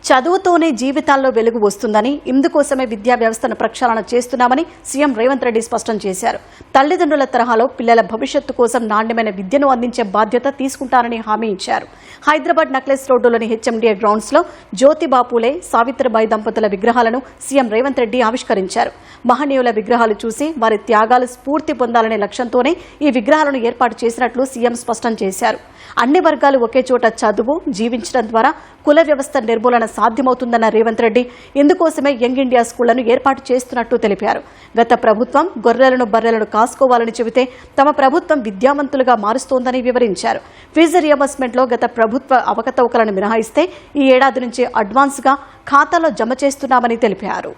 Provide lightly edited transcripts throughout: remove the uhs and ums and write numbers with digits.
చదువుతోనే జీవితాల్లో వెలుగు వస్తుందని, ఇందుకోసమే విద్యా వ్యవస్థను ప్రక్షాళన చేస్తున్నామని సీఎం రేవంత్ రెడ్డి స్పష్టం చేశారు. తల్లిదండ్రుల తరహాలో పిల్లల భవిష్యత్తు కోసం నాణ్యమైన విద్యను అందించే బాధ్యత తీసుకుంటారని హామీ ఇచ్చారు. హైదరాబాద్ నక్లెస్ రోడ్డులోని హెచ్ఎండిఏ గ్రౌండ్స్ లో జ్యోతిబాపులే, సావిత్రిబాయి దంపతుల విగ్రహాలను సీఎం రేవంత్ రెడ్డి ఆవిష్కరించారు. మహనీయుల విగ్రహాలు చూసి వారి త్యాగాలు స్ఫూర్తి పొందాలనే లక్ష్యంతోనే ఈ విగ్రహాలను ఏర్పాటు చేసినట్లు సీఎం స్పష్టం చేశారు. అన్ని వర్గాలు ఒకే చోట చదువు, జీవించడం ద్వారా కుల వ్యవస్థ నిర్మూలన సాధ్యమవుతుందన్న రేవంత్ రెడ్డి ఇందుకోసమే యంగ్ ఇండియా స్కూళ్లను ఏర్పాటు చేస్తున్నట్టు తెలిపారు. గత ప్రభుత్వం గొర్రెలను బర్రెలను కాసుకోవాలని చెబితే తమ ప్రభుత్వం విద్యావంతులుగా మారుస్తోందని వివరించారు. ఫీజు రియంబర్స్మెంట్లో గత ప్రభుత్వ అవకతవకలను మినహాయిస్తే ఈ ఏడాది నుంచి అడ్వాన్స్ గా ఖాతాలో జమ చేస్తున్నామని తెలిపారు.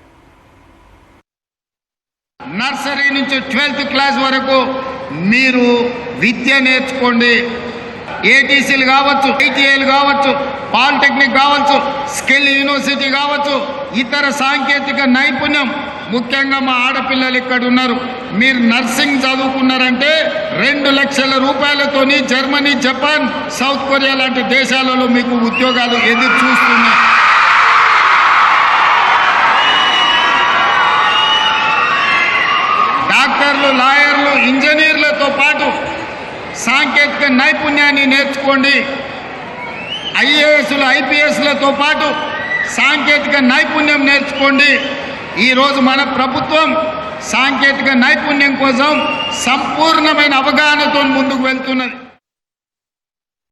నర్సరీ నుంచి 12th క్లాస్ వరకు మీరు విద్య నేర్చుకోండి. ఏటీసీలు కావచ్చు, ఐటీఐలు కావచ్చు, పాలిటెక్నిక్ కావచ్చు, స్కిల్ యూనివర్సిటీ కావచ్చు, ఇతర సాంకేతిక నైపుణ్యం, ముఖ్యంగా మా ఆడపిల్లలు ఇక్కడ ఉన్నారు. మీరు నర్సింగ్ చదువుకున్నారంటే 2 లక్షల రూపాయలతోని జర్మనీ, జపాన్, సౌత్ కొరియా లాంటి దేశాలలో మీకు ఉద్యోగాలు ఎదురు చూస్తున్నాయి. డాక్టర్లు, లాయర్లు, ఇంజనీర్లతో పాటు సాంకేతిక నైపుణ్యాన్ని నేర్చుకోండి. ఐఏఎస్లు, ఐపీఎస్లతో పాటు సాంకేతిక నైపుణ్యం నేర్చుకోండి. ఈరోజు మన ప్రభుత్వం సాంకేతిక నైపుణ్యం కోసం సంపూర్ణమైన అవగాహనతో ముందుకు వెళ్తున్నది.